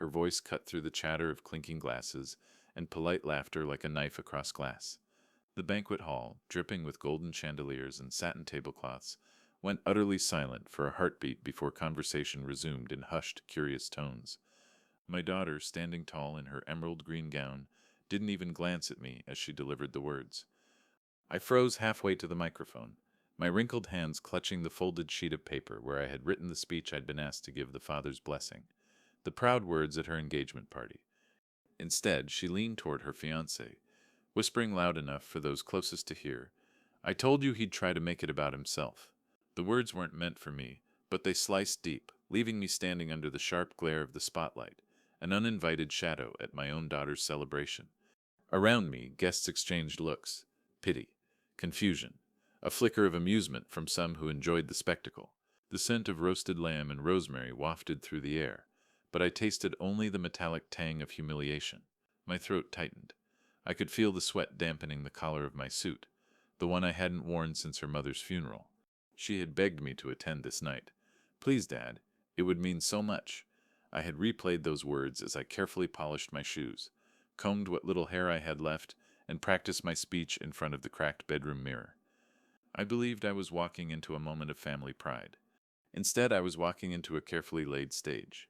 her voice cut through the chatter of clinking glasses and polite laughter like a knife across glass. The banquet hall, dripping with golden chandeliers and satin tablecloths, went utterly silent for a heartbeat before conversation resumed in hushed, curious tones. My daughter, standing tall in her emerald green gown, didn't even glance at me as she delivered the words. I froze halfway to the microphone, my wrinkled hands clutching the folded sheet of paper where I had written the speech I'd been asked to give the father's blessing, the proud words at her engagement party. Instead, she leaned toward her fiancé, whispering loud enough for those closest to hear, "I told you he'd try to make it about himself." The words weren't meant for me, but they sliced deep, leaving me standing under the sharp glare of the spotlight, an uninvited shadow at my own daughter's celebration. Around me, guests exchanged looks, pity, confusion, a flicker of amusement from some who enjoyed the spectacle. The scent of roasted lamb and rosemary wafted through the air, but I tasted only the metallic tang of humiliation. My throat tightened. I could feel the sweat dampening the collar of my suit, the one I hadn't worn since her mother's funeral. She had begged me to attend this night. "Please, Dad, it would mean so much." I had replayed those words as I carefully polished my shoes, combed what little hair I had left, and practiced my speech in front of the cracked bedroom mirror. I believed I was walking into a moment of family pride. Instead, I was walking into a carefully laid stage.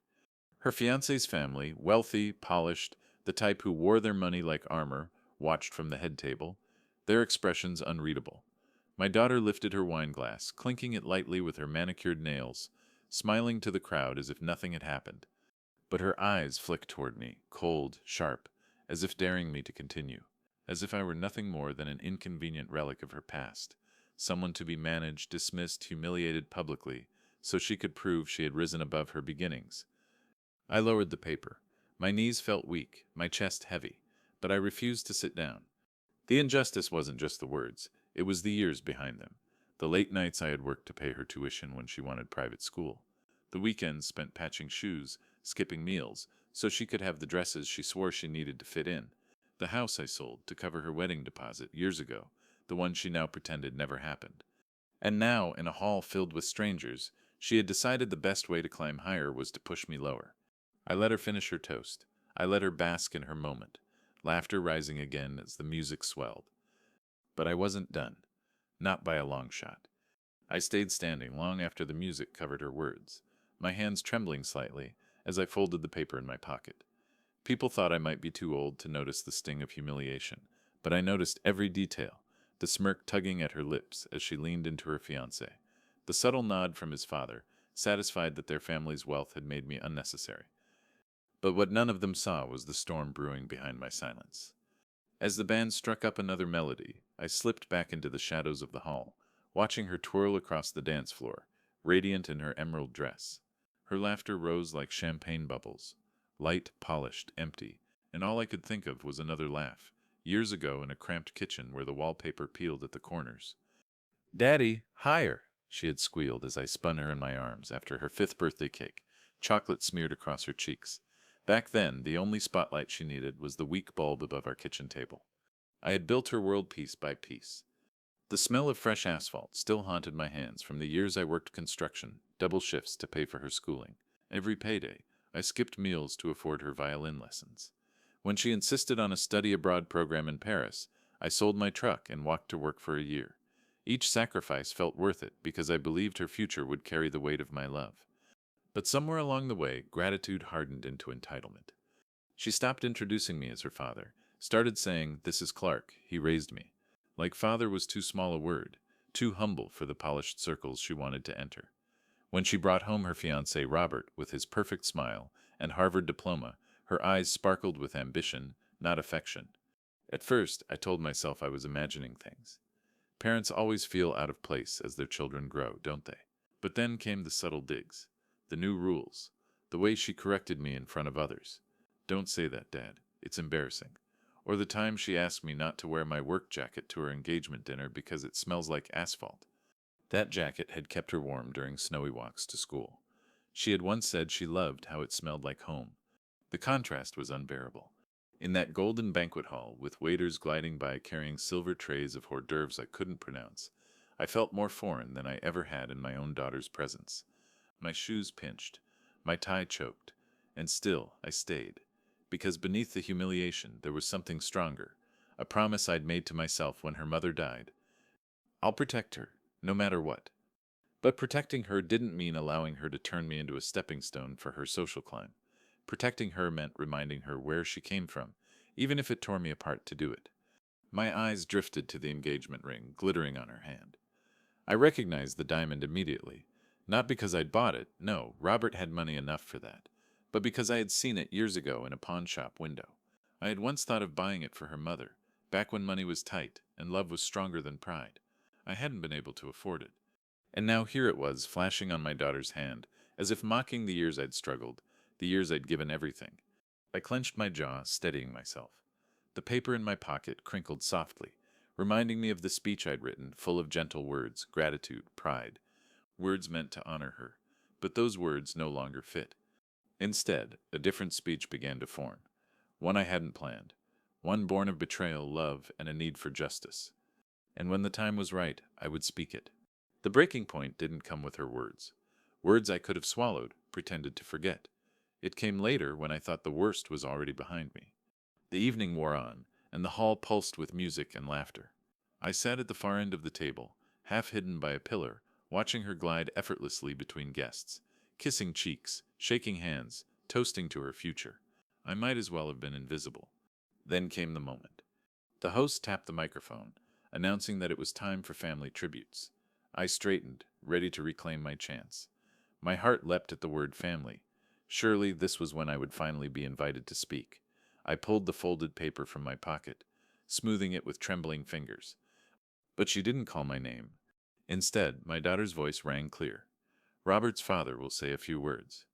Her fiancé's family, wealthy, polished, the type who wore their money like armor, watched from the head table, their expressions unreadable. My daughter lifted her wine glass, clinking it lightly with her manicured nails, smiling to the crowd as if nothing had happened. But her eyes flicked toward me, cold, sharp, as if daring me to continue, as if I were nothing more than an inconvenient relic of her past, someone to be managed, dismissed, humiliated publicly, so she could prove she had risen above her beginnings. I lowered the paper. My knees felt weak, my chest heavy, but I refused to sit down. The injustice wasn't just the words, it was the years behind them. The late nights I had worked to pay her tuition when she wanted private school. The weekends spent patching shoes, skipping meals, so she could have the dresses she swore she needed to fit in. The house I sold to cover her wedding deposit years ago, the one she now pretended never happened. And now, in a hall filled with strangers, she had decided the best way to climb higher was to push me lower. I let her finish her toast. I let her bask in her moment, laughter rising again as the music swelled. But I wasn't done. Not by a long shot. I stayed standing long after the music covered her words, my hands trembling slightly as I folded the paper in my pocket. People thought I might be too old to notice the sting of humiliation, but I noticed every detail, the smirk tugging at her lips as she leaned into her fiancé, the subtle nod from his father, satisfied that their family's wealth had made me unnecessary. But what none of them saw was the storm brewing behind my silence. As the band struck up another melody, I slipped back into the shadows of the hall, watching her twirl across the dance floor, radiant in her emerald dress. Her laughter rose like champagne bubbles, light, polished, empty, and all I could think of was another laugh, years ago in a cramped kitchen where the wallpaper peeled at the corners. "Daddy, higher!" she had squealed as I spun her in my arms after her 5th birthday cake, chocolate smeared across her cheeks. Back then, the only spotlight she needed was the weak bulb above our kitchen table. I had built her world piece by piece. The smell of fresh asphalt still haunted my hands from the years I worked construction, double shifts to pay for her schooling. Every payday, I skipped meals to afford her violin lessons. When she insisted on a study abroad program in Paris, I sold my truck and walked to work for a year. Each sacrifice felt worth it because I believed her future would carry the weight of my love. But somewhere along the way, gratitude hardened into entitlement. She stopped introducing me as her father, started saying, "This is Clark, he raised me." Like father was too small a word, too humble for the polished circles she wanted to enter. When she brought home her fiancé Robert with his perfect smile and Harvard diploma, her eyes sparkled with ambition, not affection. At first, I told myself I was imagining things. Parents always feel out of place as their children grow, don't they? But then came the subtle digs, the new rules, the way she corrected me in front of others. "Don't say that, Dad. It's embarrassing." Or the time she asked me not to wear my work jacket to her engagement dinner because it smells like asphalt. That jacket had kept her warm during snowy walks to school. She had once said she loved how it smelled like home. The contrast was unbearable. In that golden banquet hall, with waiters gliding by carrying silver trays of hors d'oeuvres I couldn't pronounce, I felt more foreign than I ever had in my own daughter's presence. My shoes pinched, my tie choked, And still, I stayed. Because beneath the humiliation, there was something stronger. A promise I'd made to myself when her mother died. I'll protect her, no matter what. But protecting her didn't mean allowing her to turn me into a stepping stone for her social climb. Protecting her meant reminding her where she came from, even if it tore me apart to do it. My eyes drifted to the engagement ring glittering on her hand. I recognized the diamond immediately. Not because I'd bought it, no, Robert had money enough for that, but because I had seen it years ago in a pawn shop window. I had once thought of buying it for her mother, back when money was tight and love was stronger than pride. I hadn't been able to afford it. And now here it was, flashing on my daughter's hand, as if mocking the years I'd struggled, the years I'd given everything. I clenched my jaw, steadying myself. The paper in my pocket crinkled softly, reminding me of the speech I'd written, full of gentle words, gratitude, pride. Words meant to honor her. But those words no longer fit. Instead, a different speech began to form. One I hadn't planned. One born of betrayal, love, and a need for justice. And when the time was right, I would speak it. The breaking point didn't come with her words. Words I could have swallowed, pretended to forget. It came later when I thought the worst was already behind me. The evening wore on, and the hall pulsed with music and laughter. I sat at the far end of the table, half hidden by a pillar, watching her glide effortlessly between guests, kissing cheeks, shaking hands, toasting to her future. I might as well have been invisible. Then came the moment. The host tapped the microphone, announcing that it was time for family tributes. I straightened, ready to reclaim my chance. My heart leapt at the word family. Surely this was when I would finally be invited to speak. I pulled the folded paper from my pocket, smoothing it with trembling fingers. But she didn't call my name. Instead, my daughter's voice rang clear. Robert's father will say a few words.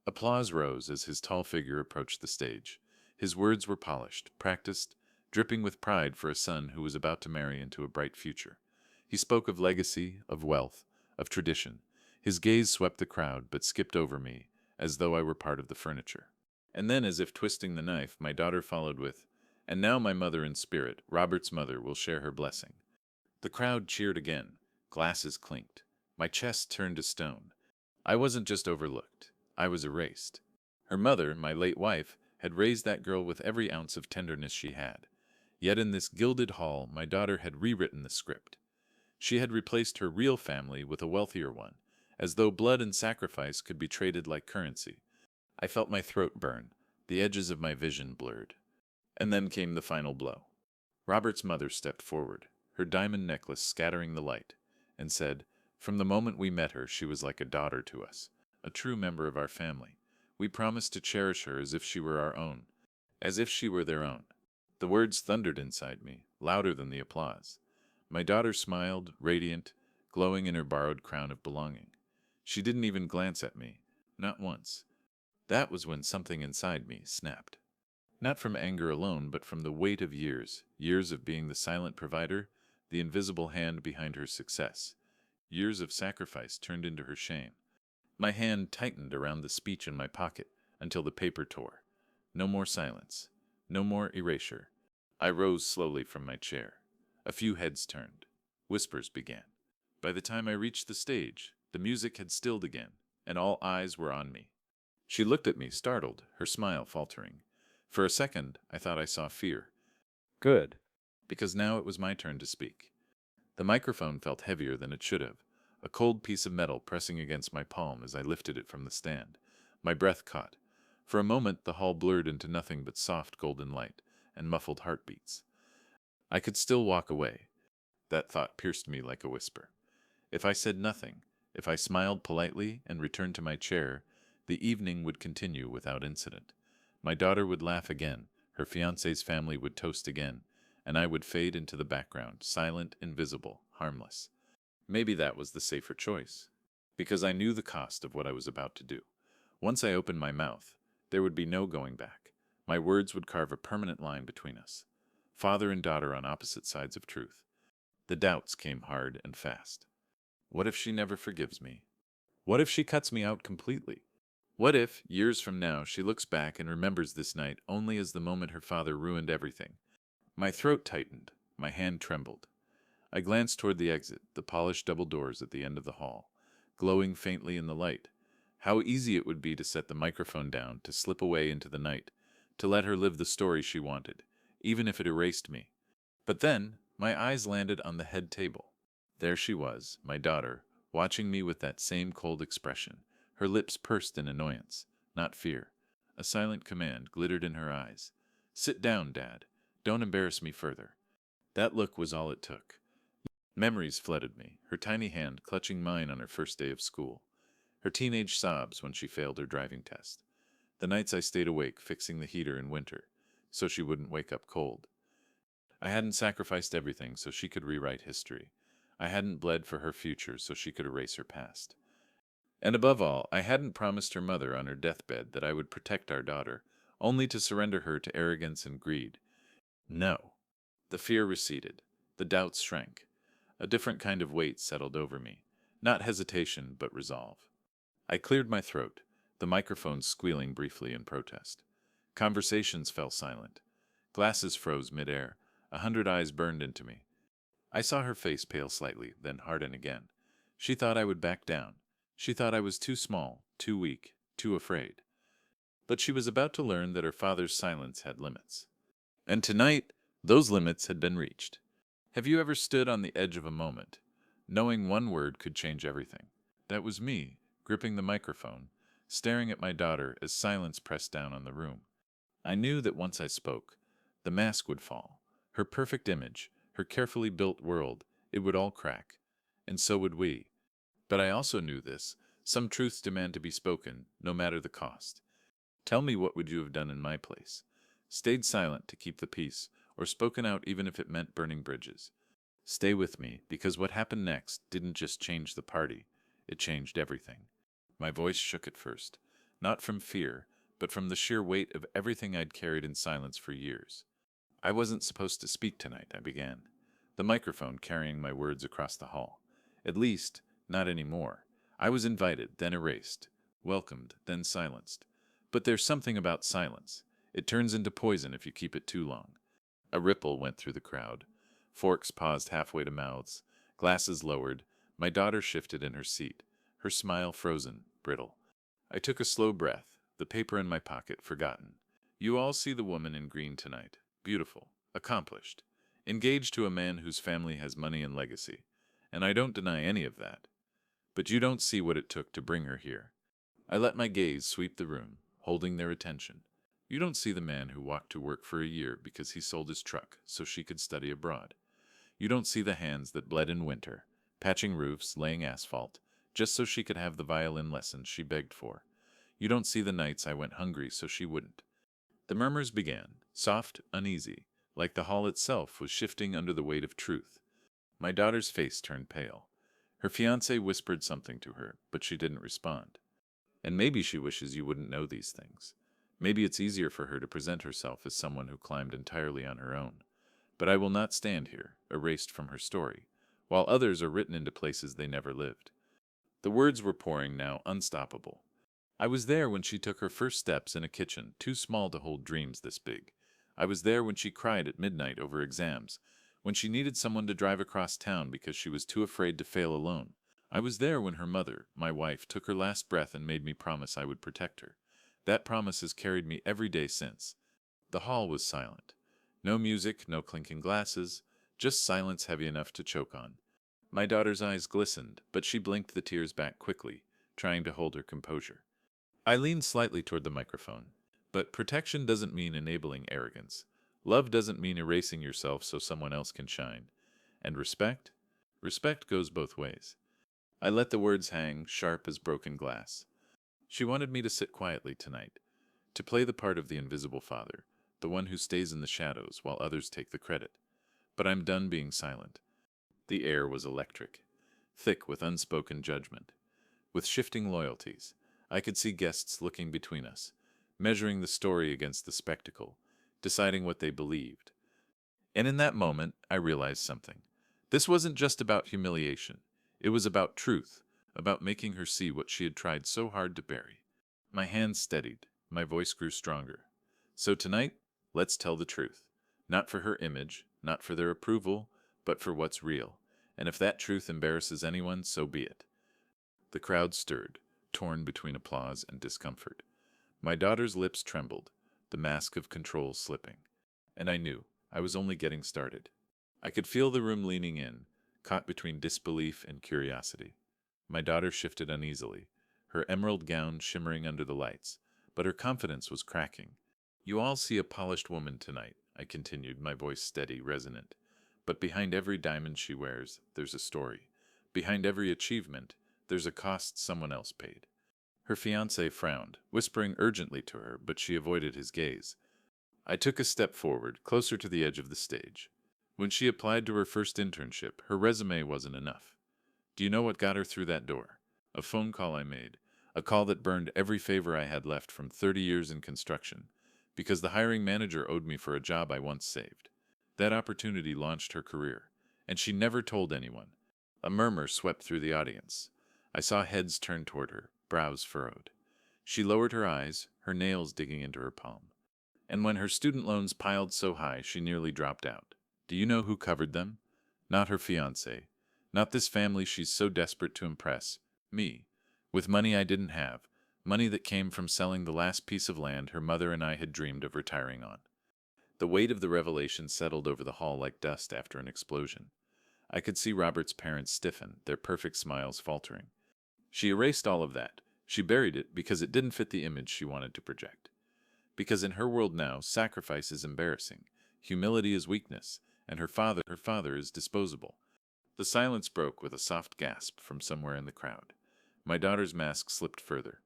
Applause rose as his tall figure approached the stage. His words were polished, practiced, dripping with pride for a son who was about to marry into a bright future. He spoke of legacy, of wealth, of tradition. His gaze swept the crowd but skipped over me, as though I were part of the furniture. And then, as if twisting the knife, my daughter followed with, "And now my mother in spirit, Robert's mother, will share her blessing." The crowd cheered again. Glasses clinked. My chest turned to stone. I wasn't just overlooked. I was erased. Her mother, my late wife, had raised that girl with every ounce of tenderness she had. Yet in this gilded hall, my daughter had rewritten the script. She had replaced her real family with a wealthier one, as though blood and sacrifice could be traded like currency. I felt my throat burn, the edges of my vision blurred. And then came the final blow. Robert's mother stepped forward, her diamond necklace scattering the light, and said, "From the moment we met her, she was like a daughter to us, a true member of our family. We promised to cherish her as if she were our own, as if she were their own." The words thundered inside me, louder than the applause. My daughter smiled, radiant, glowing in her borrowed crown of belonging. She didn't even glance at me, not once. That was when something inside me snapped. Not from anger alone, but from the weight of years, years of being the silent provider, the invisible hand behind her success. Years of sacrifice turned into her shame. My hand tightened around the speech in my pocket until the paper tore. No more silence. No more erasure. I rose slowly from my chair. A few heads turned. Whispers began. By the time I reached the stage, the music had stilled again, and all eyes were on me. She looked at me, startled, her smile faltering. For a second, I thought I saw fear. Good. Because now it was my turn to speak. The microphone felt heavier than it should have, a cold piece of metal pressing against my palm as I lifted it from the stand. My breath caught. For a moment, the hall blurred into nothing but soft golden light and muffled heartbeats. I could still walk away. That thought pierced me like a whisper. If I said nothing, if I smiled politely and returned to my chair, the evening would continue without incident. My daughter would laugh again, her fiancé's family would toast again, and I would fade into the background, silent, invisible, harmless. Maybe that was the safer choice, because I knew the cost of what I was about to do. Once I opened my mouth, there would be no going back. My words would carve a permanent line between us. Father and daughter on opposite sides of truth. The doubts came hard and fast. What if she never forgives me? What if she cuts me out completely? What if, years from now, she looks back and remembers this night only as the moment her father ruined everything? My throat tightened. My hand trembled. I glanced toward the exit, the polished double doors at the end of the hall, glowing faintly in the light. How easy it would be to set the microphone down, to slip away into the night, to let her live the story she wanted, even if it erased me. But then, my eyes landed on the head table. There she was, my daughter, watching me with that same cold expression, her lips pursed in annoyance, not fear. A silent command glittered in her eyes. "Sit down, Dad. Don't embarrass me further." That look was all it took. Memories flooded me, her tiny hand clutching mine on her first day of school, her teenage sobs when she failed her driving test, the nights I stayed awake fixing the heater in winter so she wouldn't wake up cold. I hadn't sacrificed everything so she could rewrite history. I hadn't bled for her future so she could erase her past. And above all, I hadn't promised her mother on her deathbed that I would protect our daughter, only to surrender her to arrogance and greed. No. The fear receded. The doubts shrank. A different kind of weight settled over me. Not hesitation, but resolve. I cleared my throat, the microphone squealing briefly in protest. Conversations fell silent. Glasses froze midair. 100 eyes burned into me. I saw her face pale slightly, then harden again. She thought I would back down. She thought I was too small, too weak, too afraid. But she was about to learn that her father's silence had limits. And tonight, those limits had been reached. Have you ever stood on the edge of a moment, knowing one word could change everything? That was me, gripping the microphone, staring at my daughter as silence pressed down on the room. I knew that once I spoke, the mask would fall. Her perfect image, her carefully built world, it would all crack. And so would we. But I also knew this. Some truths demand to be spoken, no matter the cost. Tell me, what would you have done in my place? Stayed silent to keep the peace, or spoken out even if it meant burning bridges? Stay with me, because what happened next didn't just change the party, it changed everything. My voice shook at first, not from fear, but from the sheer weight of everything I'd carried in silence for years. I wasn't supposed to speak tonight, I began, the microphone carrying my words across the hall. At least, not anymore. I was invited, then erased, welcomed, then silenced. But there's something about silence. It turns into poison if you keep it too long. A ripple went through the crowd. Forks paused halfway to mouths, glasses lowered. My daughter shifted in her seat, her smile frozen, brittle. I took a slow breath, the paper in my pocket forgotten. You all see the woman in green tonight. Beautiful, accomplished, engaged to a man whose family has money and legacy. And I don't deny any of that. But you don't see what it took to bring her here. I let my gaze sweep the room, holding their attention. You don't see the man who walked to work for a year because he sold his truck so she could study abroad. You don't see the hands that bled in winter, patching roofs, laying asphalt, just so she could have the violin lessons she begged for. You don't see the nights I went hungry so she wouldn't. The murmurs began, soft, uneasy, like the hall itself was shifting under the weight of truth. My daughter's face turned pale. Her fiancé whispered something to her, but she didn't respond. And maybe she wishes you wouldn't know these things. Maybe it's easier for her to present herself as someone who climbed entirely on her own. But I will not stand here, erased from her story, while others are written into places they never lived. The words were pouring now, unstoppable. I was there when she took her first steps in a kitchen too small to hold dreams this big. I was there when she cried at midnight over exams, when she needed someone to drive across town because she was too afraid to fail alone. I was there when her mother, my wife, took her last breath and made me promise I would protect her. That promise has carried me every day since. The hall was silent. No music, no clinking glasses, just silence heavy enough to choke on. My daughter's eyes glistened, but she blinked the tears back quickly, trying to hold her composure. I leaned slightly toward the microphone. But protection doesn't mean enabling arrogance. Love doesn't mean erasing yourself so someone else can shine. And respect? Respect goes both ways. I let the words hang, sharp as broken glass. She wanted me to sit quietly tonight, to play the part of the invisible father, the one who stays in the shadows while others take the credit. But I'm done being silent. The air was electric, thick with unspoken judgment, with shifting loyalties. I could see guests looking between us, measuring the story against the spectacle, deciding what they believed. And in that moment, I realized something. This wasn't just about humiliation. It was about truth, about making her see what she had tried so hard to bury. My hands steadied, my voice grew stronger. So tonight, let's tell the truth. Not for her image, not for their approval, but for what's real. And if that truth embarrasses anyone, so be it. The crowd stirred. torn between applause and discomfort. My daughter's lips trembled, the mask of control slipping. And I knew I was only getting started. I could feel the room leaning in, caught between disbelief and curiosity. My daughter shifted uneasily, her emerald gown shimmering under the lights, but her confidence was cracking. You all see a polished woman tonight, I continued, my voice steady, resonant. But behind every diamond she wears, there's a story. Behind every achievement, there's a cost someone else paid. Her fiancé frowned, whispering urgently to her, but she avoided his gaze. I took a step forward, closer to the edge of the stage. When she applied to her first internship, her resume wasn't enough. Do you know what got her through that door? A phone call I made, a call that burned every favor I had left from 30 years in construction, because the hiring manager owed me for a job I once saved. That opportunity launched her career, and she never told anyone. A murmur swept through the audience. I saw heads turn toward her, brows furrowed. She lowered her eyes, her nails digging into her palm. And when her student loans piled so high she nearly dropped out. Do you know who covered them? Not her fiancé. Not this family she's so desperate to impress. Me. With money I didn't have. Money that came from selling the last piece of land her mother and I had dreamed of retiring on. The weight of the revelation settled over the hall like dust after an explosion. I could see Robert's parents stiffen, their perfect smiles faltering. She erased all of that. She buried it because it didn't fit the image she wanted to project. Because in her world now, sacrifice is embarrassing, humility is weakness, and her father is disposable. The silence broke with a soft gasp from somewhere in the crowd. My daughter's mask slipped further.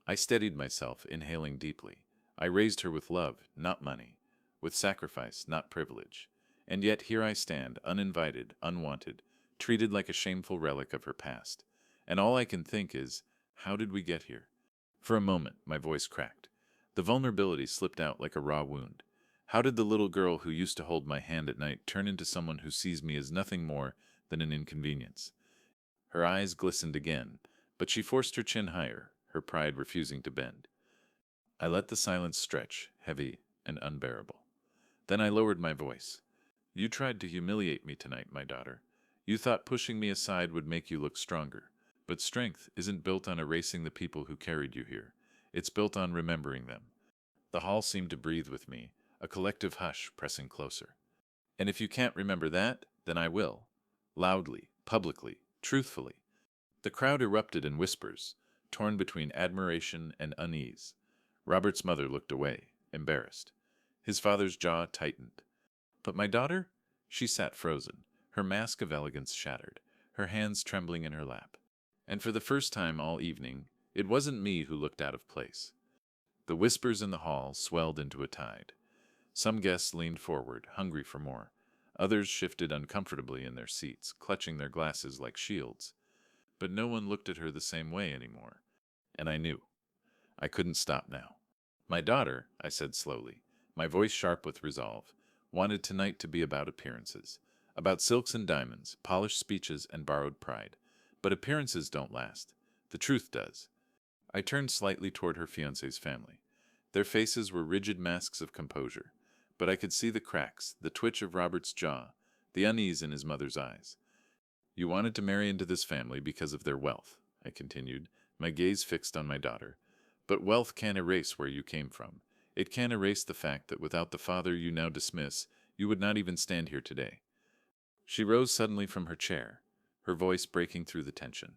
I steadied myself, inhaling deeply. I raised her with love, not money, with sacrifice, not privilege. And yet here I stand, uninvited, unwanted, treated like a shameful relic of her past. And all I can think is, how did we get here? For a moment, my voice cracked. The vulnerability slipped out like a raw wound. How did the little girl who used to hold my hand at night turn into someone who sees me as nothing more than an inconvenience? Her eyes glistened again, but she forced her chin higher, her pride refusing to bend. I let the silence stretch, heavy and unbearable. Then I lowered my voice. You tried to humiliate me tonight, my daughter. You thought pushing me aside would make you look stronger. But strength isn't built on erasing the people who carried you here. It's built on remembering them. The hall seemed to breathe with me, a collective hush pressing closer. And if you can't remember that, then I will. Loudly, publicly, truthfully. The crowd erupted in whispers, torn between admiration and unease. Robert's mother looked away, embarrassed. His father's jaw tightened. But my daughter? She sat frozen, her mask of elegance shattered, her hands trembling in her lap. And for the first time all evening, it wasn't me who looked out of place. The whispers in the hall swelled into a tide. Some guests leaned forward, hungry for more. Others shifted uncomfortably in their seats, clutching their glasses like shields. But no one looked at her the same way anymore. And I knew. I couldn't stop now. My daughter, I said slowly, my voice sharp with resolve, wanted tonight to be about appearances, about silks and diamonds, polished speeches and borrowed pride. But appearances don't last. The truth does. I turned slightly toward her fiancé's family. Their faces were rigid masks of composure, but I could see the cracks, the twitch of Robert's jaw, the unease in his mother's eyes. You wanted to marry into this family because of their wealth, I continued, my gaze fixed on my daughter. But wealth can't erase where you came from. It can't erase the fact that without the father you now dismiss, you would not even stand here today. She rose suddenly from her chair, her voice breaking through the tension.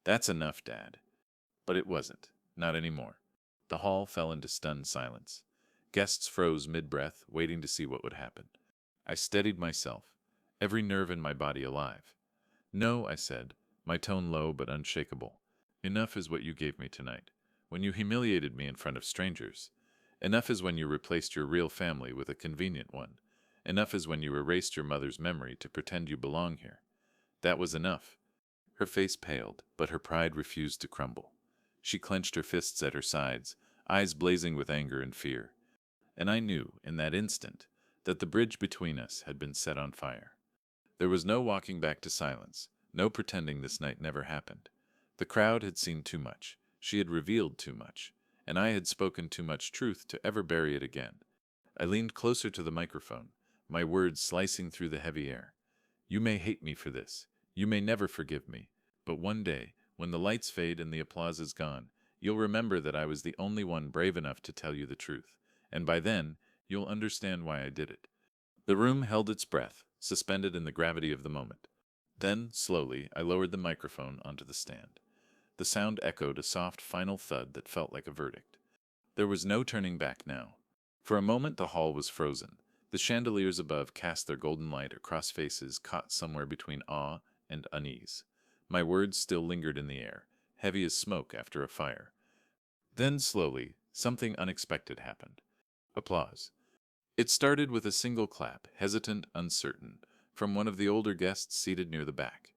That's enough, Dad. But it wasn't. Not anymore. The hall fell into stunned silence. Guests froze mid-breath, waiting to see what would happen. I steadied myself, every nerve in my body alive. No, I said, my tone low but unshakable. Enough is what you gave me tonight, when you humiliated me in front of strangers. Enough is when you replaced your real family with a convenient one. Enough is when you erased your mother's memory to pretend you belong here. That was enough. Her face paled, but her pride refused to crumble. She clenched her fists at her sides, eyes blazing with anger and fear. And I knew, in that instant, that the bridge between us had been set on fire. There was no walking back to silence, no pretending this night never happened. The crowd had seen too much, she had revealed too much, and I had spoken too much truth to ever bury it again. I leaned closer to the microphone, my words slicing through the heavy air. You may hate me for this, you may never forgive me, but one day, When the lights fade and the applause is gone, you'll remember that I was the only one brave enough to tell you the truth, and by then, you'll understand why I did it. The room held its breath, suspended in the gravity of the moment. Then, slowly, I lowered the microphone onto the stand. The sound echoed a soft, final thud that felt like a verdict. There was no turning back now. For a moment, the hall was frozen. The chandeliers above cast their golden light across faces caught somewhere between awe and unease. My words still lingered in the air, heavy as smoke after a fire. Then, slowly, something unexpected happened. Applause. It started with a single clap, hesitant, uncertain, from one of the older guests seated near the back.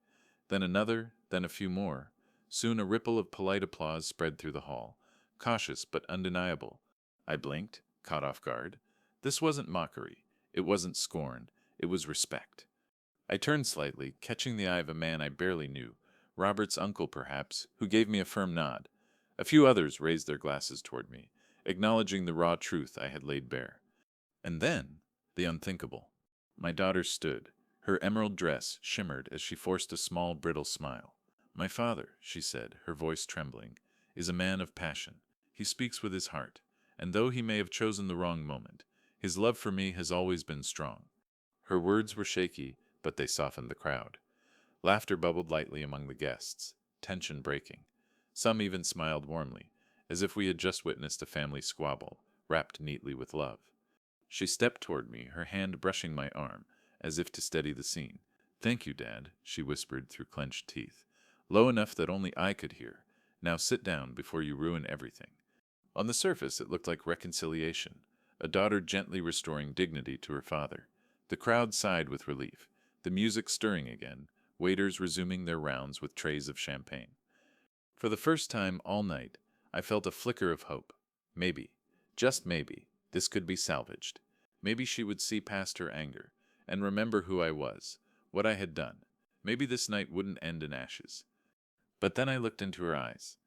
Then another, then a few more. Soon a ripple of polite applause spread through the hall, cautious but undeniable. I blinked, caught off guard. This wasn't mockery. It wasn't scorn. It was respect. I turned slightly, catching the eye of a man I barely knew, Robert's uncle perhaps, who gave me a firm nod. A few others raised their glasses toward me, acknowledging the raw truth I had laid bare. And then, the unthinkable. My daughter stood. Her emerald dress shimmered as she forced a small, brittle smile. "My father," she said, her voice trembling, "is a man of passion. He speaks with his heart, and though he may have chosen the wrong moment, his love for me has always been strong." Her words were shaky, but they softened the crowd. Laughter bubbled lightly among the guests, tension breaking. Some even smiled warmly, as if we had just witnessed a family squabble, wrapped neatly with love. She stepped toward me, her hand brushing my arm, as if to steady the scene. "Thank you, Dad," she whispered through clenched teeth, low enough that only I could hear. "Now sit down before you ruin everything." On the surface, it looked like reconciliation, a daughter gently restoring dignity to her father. The crowd sighed with relief, the music stirring again, waiters resuming their rounds with trays of champagne. For the first time all night, I felt a flicker of hope. Maybe, just maybe, this could be salvaged. Maybe she would see past her anger and remember who I was, what I had done. Maybe this night wouldn't end in ashes. But then I looked into her eyes.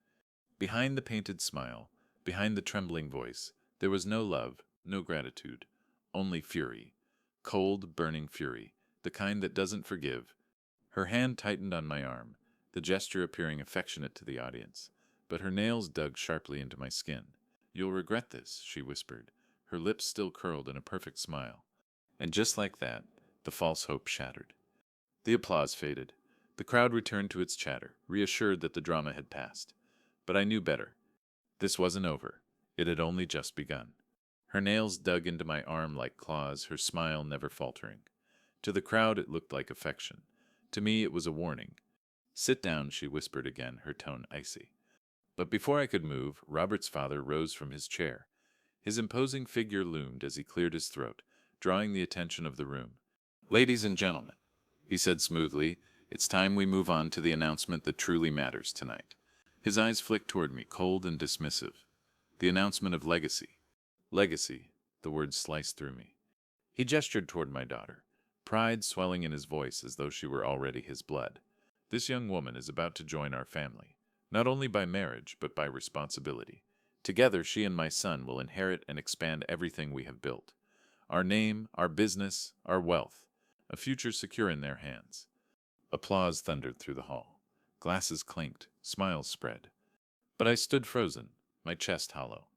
Behind the painted smile, behind the trembling voice, there was no love, no gratitude, only fury. Cold, burning fury, the kind that doesn't forgive. Her hand tightened on my arm, the gesture appearing affectionate to the audience, but her nails dug sharply into my skin. "You'll regret this," she whispered, her lips still curled in a perfect smile. And just like that, the false hope shattered. The applause faded. The crowd returned to its chatter, reassured that the drama had passed. But I knew better. This wasn't over. It had only just begun. Her nails dug into my arm like claws, her smile never faltering. To the crowd it looked like affection. To me it was a warning. "Sit down," she whispered again, her tone icy. But before I could move, Robert's father rose from his chair. His imposing figure loomed as he cleared his throat, drawing the attention of the room. "Ladies and gentlemen," he said smoothly, "it's time we move on to the announcement that truly matters tonight." His eyes flicked toward me, cold and dismissive. "The announcement of legacy." Legacy, the words sliced through me. He gestured toward my daughter, pride swelling in his voice as though she were already his blood. "This young woman is about to join our family, not only by marriage, but by responsibility. Together, she and my son will inherit and expand everything we have built. Our name, our business, our wealth, a future secure in their hands." Applause thundered through the hall. Glasses clinked, smiles spread. But I stood frozen, my chest hollow.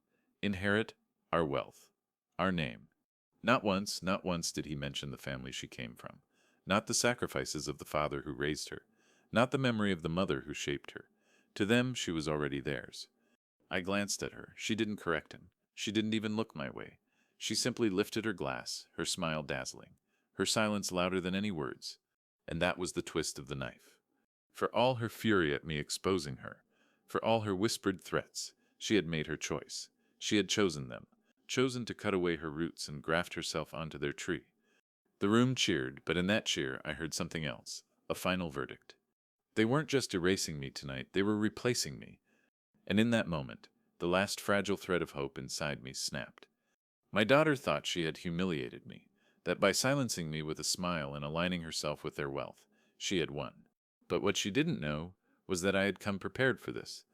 Inherit our wealth, our name. Not once did he mention the family she came from. Not the sacrifices of the father who raised her. Not the memory of the mother who shaped her. To them, she was already theirs. I glanced at her. She didn't correct him. She didn't even look my way. She simply lifted her glass, her smile dazzling, her silence louder than any words. And that was the twist of the knife. For all her fury at me exposing her, for all her whispered threats, she had made her choice. She had chosen them, chosen to cut away her roots and graft herself onto their tree. The room cheered, but in that cheer I heard something else, a final verdict. They weren't just erasing me tonight, they were replacing me. And in that moment, the last fragile thread of hope inside me snapped. My daughter thought she had humiliated me, that by silencing me with a smile and aligning herself with their wealth, she had won. But what she didn't know was that I had come prepared for this.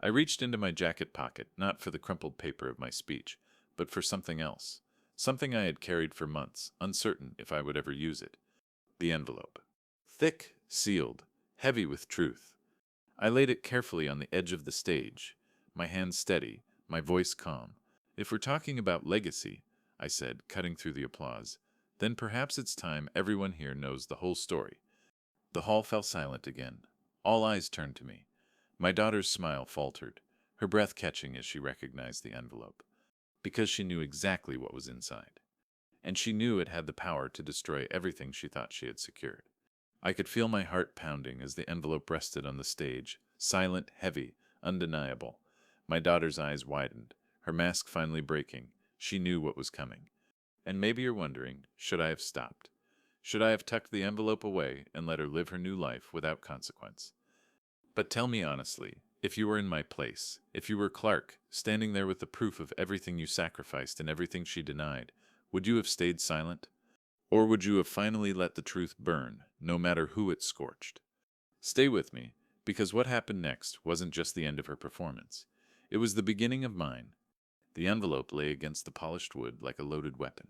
I reached into my jacket pocket, not for the crumpled paper of my speech, but for something else. Something I had carried for months, uncertain if I would ever use it. The envelope. Thick, sealed, heavy with truth. I laid it carefully on the edge of the stage, my hands steady, my voice calm. If we're talking about legacy, I said, cutting through the applause, then perhaps it's time everyone here knows the whole story. The hall fell silent again. All eyes turned to me. My daughter's smile faltered, her breath catching as she recognized the envelope, because she knew exactly what was inside. And she knew it had the power to destroy everything she thought she had secured. I could feel my heart pounding as the envelope rested on the stage, silent, heavy, undeniable. My daughter's eyes widened, her mask finally breaking. She knew what was coming. And maybe you're wondering, should I have stopped? Should I have tucked the envelope away and let her live her new life without consequence? But tell me honestly, if you were in my place, if you were Clark, standing there with the proof of everything you sacrificed and everything she denied, would you have stayed silent? Or would you have finally let the truth burn, no matter who it scorched? Stay with me, because what happened next wasn't just the end of her performance. It was the beginning of mine. The envelope lay against the polished wood like a loaded weapon.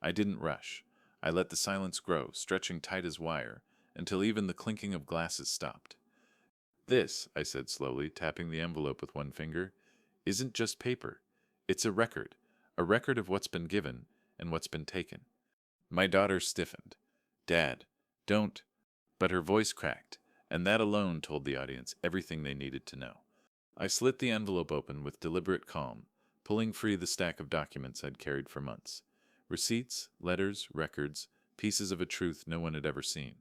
I didn't rush. I let the silence grow, stretching tight as wire, until even the clinking of glasses stopped. This, I said slowly, tapping the envelope with one finger, isn't just paper. It's a record of what's been given and what's been taken. My daughter stiffened. Dad, don't. But her voice cracked, and that alone told the audience everything they needed to know. I slit the envelope open with deliberate calm, pulling free the stack of documents I'd carried for months. Receipts, letters, records, pieces of a truth no one had ever seen.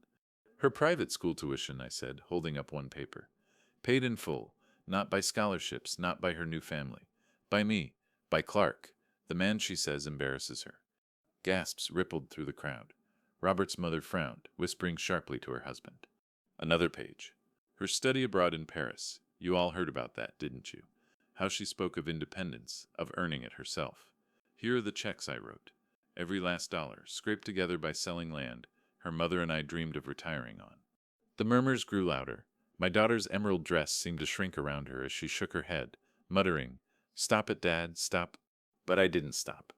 Her private school tuition, I said, holding up one paper. Paid in full, not by scholarships, not by her new family. By me, by Clark, the man she says embarrasses her. Gasps rippled through the crowd. Robert's mother frowned, whispering sharply to her husband. Another page. Her study abroad in Paris. You all heard about that, didn't you? How she spoke of independence, of earning it herself. Here are the checks I wrote. Every last dollar, scraped together by selling land, her mother and I dreamed of retiring on. The murmurs grew louder. My daughter's emerald dress seemed to shrink around her as she shook her head, muttering, "Stop it, Dad, stop." But I didn't stop.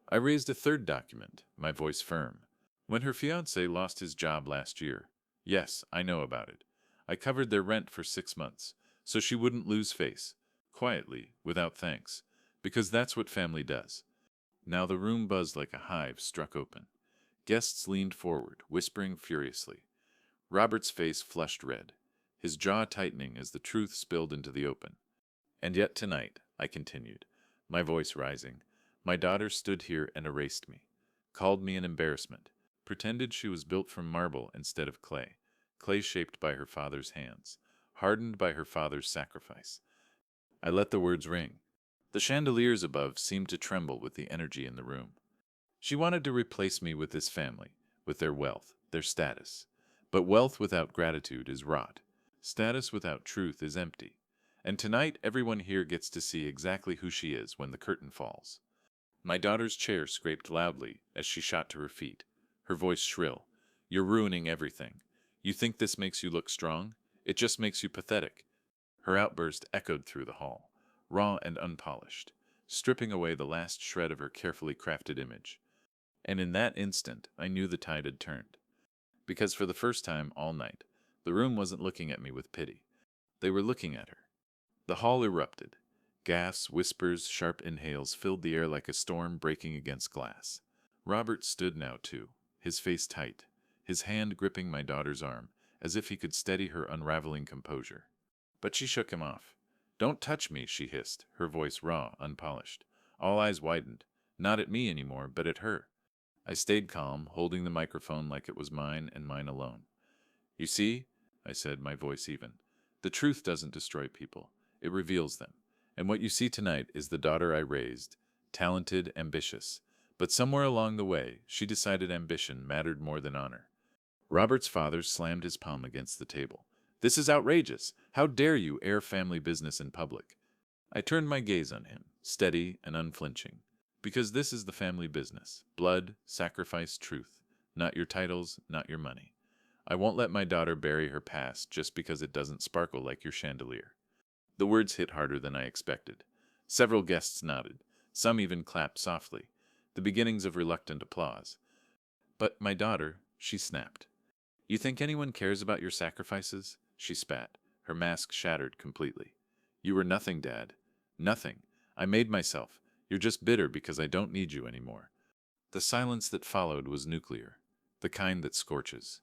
I raised a third document, my voice firm. When her fiancé lost his job last year. Yes, I know about it. I covered their rent for 6 months, so she wouldn't lose face. Quietly, without thanks. Because that's what family does. Now the room buzzed like a hive struck open. Guests leaned forward, whispering furiously. Robert's face flushed red, his jaw tightening as the truth spilled into the open. And yet tonight, I continued, my voice rising, my daughter stood here and erased me, called me an embarrassment, pretended she was built from marble instead of clay, clay shaped by her father's hands, hardened by her father's sacrifice. I let the words ring. The chandeliers above seemed to tremble with the energy in the room. She wanted to replace me with this family, with their wealth, their status. But wealth without gratitude is rot. Status without truth is empty. And tonight everyone here gets to see exactly who she is when the curtain falls. My daughter's chair scraped loudly as she shot to her feet, her voice shrill. You're ruining everything. You think this makes you look strong? It just makes you pathetic. Her outburst echoed through the hall, raw and unpolished, stripping away the last shred of her carefully crafted image. And in that instant, I knew the tide had turned. Because for the first time all night, the room wasn't looking at me with pity. They were looking at her. The hall erupted. Gasps, whispers, sharp inhales filled the air like a storm breaking against glass. Robert stood now, too, his face tight, his hand gripping my daughter's arm, as if he could steady her unraveling composure. But she shook him off. "Don't touch me," she hissed, her voice raw, unpolished. All eyes widened, not at me anymore, but at her. I stayed calm, holding the microphone like it was mine and mine alone. "You see," I said, my voice even, "the truth doesn't destroy people. It reveals them. And what you see tonight is the daughter I raised, talented, ambitious. But somewhere along the way, she decided ambition mattered more than honor." Robert's father slammed his palm against the table. "This is outrageous! How dare you air family business in public?" I turned my gaze on him, steady and unflinching. "Because this is the family business. Blood, sacrifice, truth. Not your titles, not your money. I won't let my daughter bury her past just because it doesn't sparkle like your chandelier." The words hit harder than I expected. Several guests nodded. Some even clapped softly, the beginnings of reluctant applause. "But my daughter," she snapped. "You think anyone cares about your sacrifices?" She spat, her mask shattered completely. You were nothing, Dad. Nothing. I made myself. You're just bitter because I don't need you anymore. The silence that followed was nuclear, the kind that scorches.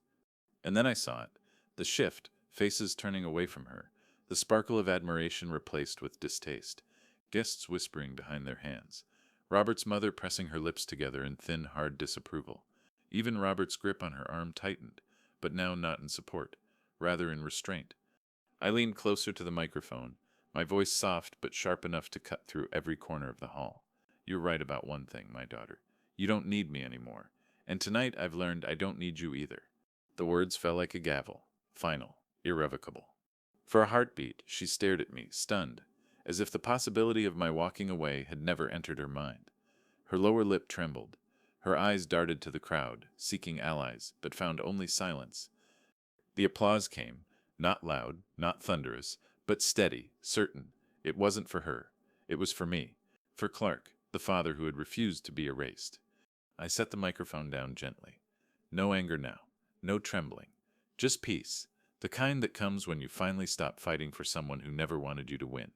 And then I saw it. The shift, faces turning away from her, the sparkle of admiration replaced with distaste, guests whispering behind their hands, Robert's mother pressing her lips together in thin, hard disapproval. Even Robert's grip on her arm tightened, but now not in support, rather in restraint. I leaned closer to the microphone, my voice soft but sharp enough to cut through every corner of the hall. You're right about one thing, my daughter. You don't need me anymore. And tonight I've learned I don't need you either. The words fell like a gavel, final, irrevocable. For a heartbeat, she stared at me, stunned, as if the possibility of my walking away had never entered her mind. Her lower lip trembled. Her eyes darted to the crowd, seeking allies, but found only silence. The applause came, not loud, not thunderous, but steady, certain. It wasn't for her. It was for me. For Clark, the father who had refused to be erased. I set the microphone down gently. No anger now. No trembling. Just peace. The kind that comes when you finally stop fighting for someone who never wanted you to win.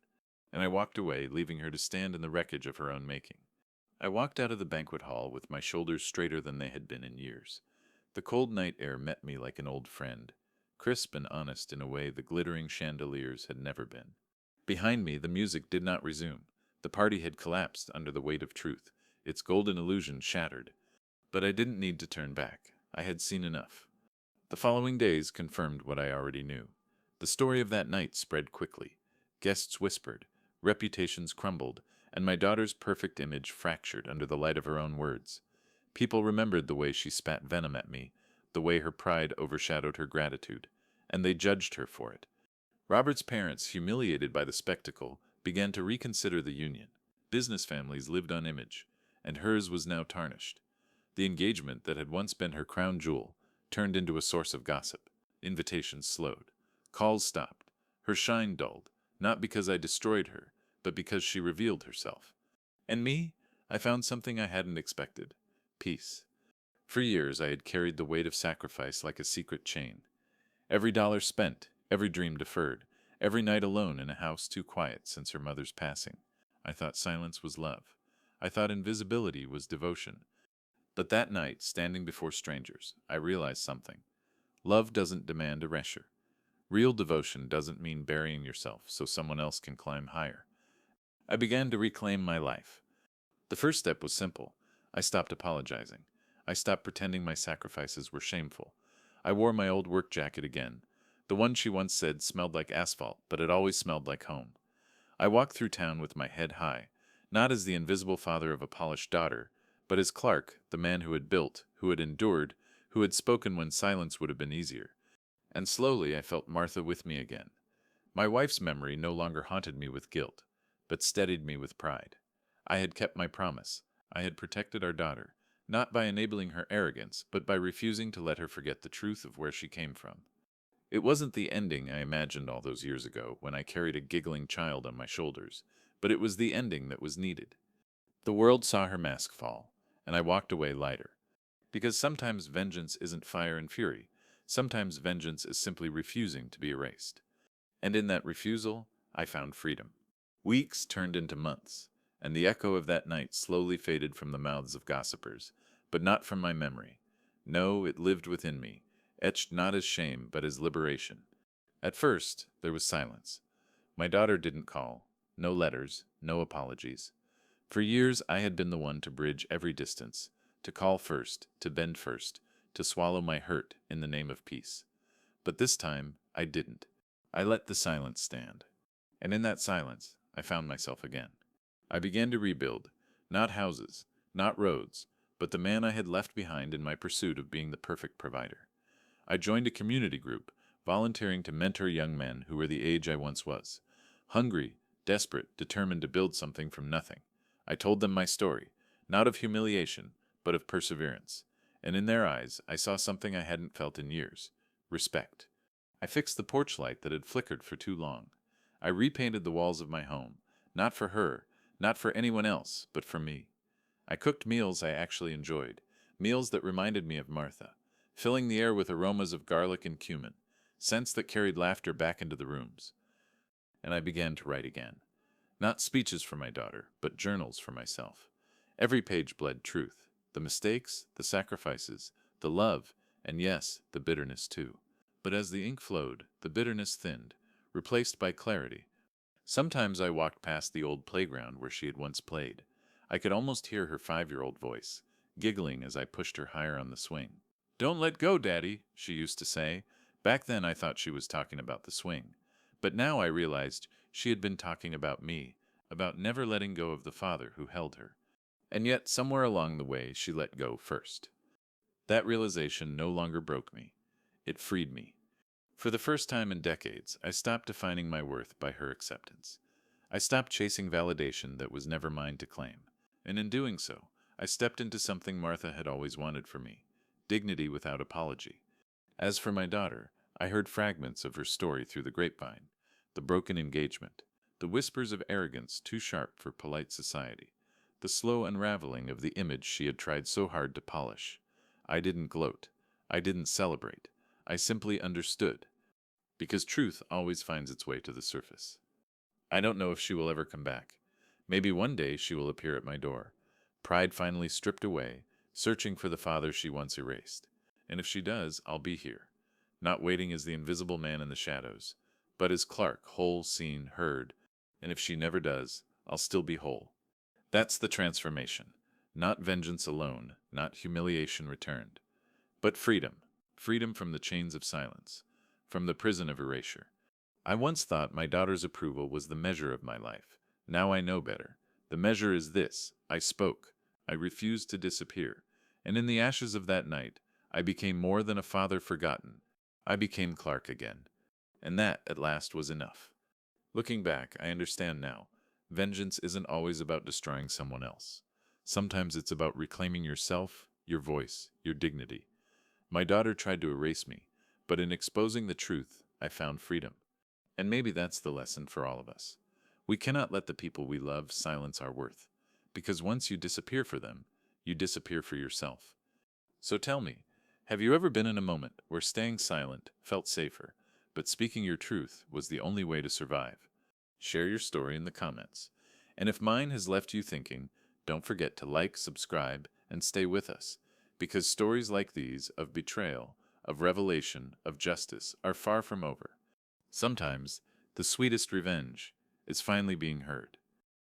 And I walked away, leaving her to stand in the wreckage of her own making. I walked out of the banquet hall with my shoulders straighter than they had been in years. The cold night air met me like an old friend, crisp and honest in a way the glittering chandeliers had never been. Behind me, the music did not resume. The party had collapsed under the weight of truth, its golden illusion shattered. But I didn't need to turn back. I had seen enough. The following days confirmed what I already knew. The story of that night spread quickly. Guests whispered, reputations crumbled, and my daughter's perfect image fractured under the light of her own words. People remembered the way she spat venom at me, the way her pride overshadowed her gratitude, and they judged her for it. Robert's parents, humiliated by the spectacle, began to reconsider the union. Business families lived on image, and hers was now tarnished. The engagement that had once been her crown jewel turned into a source of gossip. Invitations slowed. Calls stopped. Her shine dulled, not because I destroyed her, but because she revealed herself. And me? I found something I hadn't expected. Peace. For years I had carried the weight of sacrifice like a secret chain. Every dollar spent, every dream deferred, every night alone in a house too quiet since her mother's passing. I thought silence was love. I thought invisibility was devotion. But that night, standing before strangers, I realized something. Love doesn't demand erasure. Real devotion doesn't mean burying yourself so someone else can climb higher. I began to reclaim my life. The first step was simple. I stopped apologizing. I stopped pretending my sacrifices were shameful. I wore my old work jacket again. The one she once said smelled like asphalt, but it always smelled like home. I walked through town with my head high, not as the invisible father of a polished daughter, but as Clark, the man who had built, who had endured, who had spoken when silence would have been easier. And slowly I felt Martha with me again. My wife's memory no longer haunted me with guilt, but steadied me with pride. I had kept my promise. I had protected our daughter, not by enabling her arrogance, but by refusing to let her forget the truth of where she came from. It wasn't the ending I imagined all those years ago when I carried a giggling child on my shoulders, but it was the ending that was needed. The world saw her mask fall, and I walked away lighter. Because sometimes vengeance isn't fire and fury. Sometimes vengeance is simply refusing to be erased. And in that refusal, I found freedom. Weeks turned into months, and the echo of that night slowly faded from the mouths of gossipers, but not from my memory. No, it lived within me, etched not as shame, but as liberation. At first, there was silence. My daughter didn't call. No letters, no apologies. For years, I had been the one to bridge every distance, to call first, to bend first, to swallow my hurt in the name of peace. But this time, I didn't. I let the silence stand. And in that silence, I found myself again. I began to rebuild, not houses, not roads, but the man I had left behind in my pursuit of being the perfect provider. I joined a community group, volunteering to mentor young men who were the age I once was. Hungry, desperate, determined to build something from nothing. I told them my story, not of humiliation, but of perseverance. And in their eyes, I saw something I hadn't felt in years: respect. I fixed the porch light that had flickered for too long. I repainted the walls of my home, not for her, not for anyone else, but for me. I cooked meals I actually enjoyed, meals that reminded me of Martha, filling the air with aromas of garlic and cumin, scents that carried laughter back into the rooms. And I began to write again. Not speeches for my daughter, but journals for myself. Every page bled truth. The mistakes, the sacrifices, the love, and yes, the bitterness too. But as the ink flowed, the bitterness thinned, replaced by clarity. Sometimes I walked past the old playground where she had once played. I could almost hear her 5-year-old voice, giggling as I pushed her higher on the swing. "Don't let go, Daddy," she used to say. Back then I thought she was talking about the swing. But now I realized she had been talking about me, about never letting go of the father who held her. And yet, somewhere along the way, she let go first. That realization no longer broke me. It freed me. For the first time in decades, I stopped defining my worth by her acceptance. I stopped chasing validation that was never mine to claim. And in doing so, I stepped into something Martha had always wanted for me: dignity without apology. As for my daughter, I heard fragments of her story through the grapevine: the broken engagement, the whispers of arrogance too sharp for polite society, the slow unraveling of the image she had tried so hard to polish. I didn't gloat. I didn't celebrate. I simply understood, because truth always finds its way to the surface. I don't know if she will ever come back. Maybe one day she will appear at my door, pride finally stripped away, searching for the father she once erased. And if she does, I'll be here, not waiting as the invisible man in the shadows, but as Clark, whole, seen, heard. And if she never does, I'll still be whole. That's the transformation. Not vengeance alone, not humiliation returned, but freedom. Freedom from the chains of silence, from the prison of erasure. I once thought my daughter's approval was the measure of my life. Now I know better. The measure is this: I spoke. I refused to disappear. And in the ashes of that night, I became more than a father forgotten. I became Clark again. And that, at last, was enough. Looking back, I understand now. Vengeance isn't always about destroying someone else. Sometimes it's about reclaiming yourself, your voice, your dignity. My daughter tried to erase me, but in exposing the truth, I found freedom. And maybe that's the lesson for all of us. We cannot let the people we love silence our worth, because once you disappear for them, you disappear for yourself. So tell me, have you ever been in a moment where staying silent felt safer, but speaking your truth was the only way to survive? Share your story in the comments. And if mine has left you thinking, don't forget to like, subscribe, and stay with us, because stories like these of betrayal, of revelation, of justice are far from over. Sometimes, the sweetest revenge is finally being heard.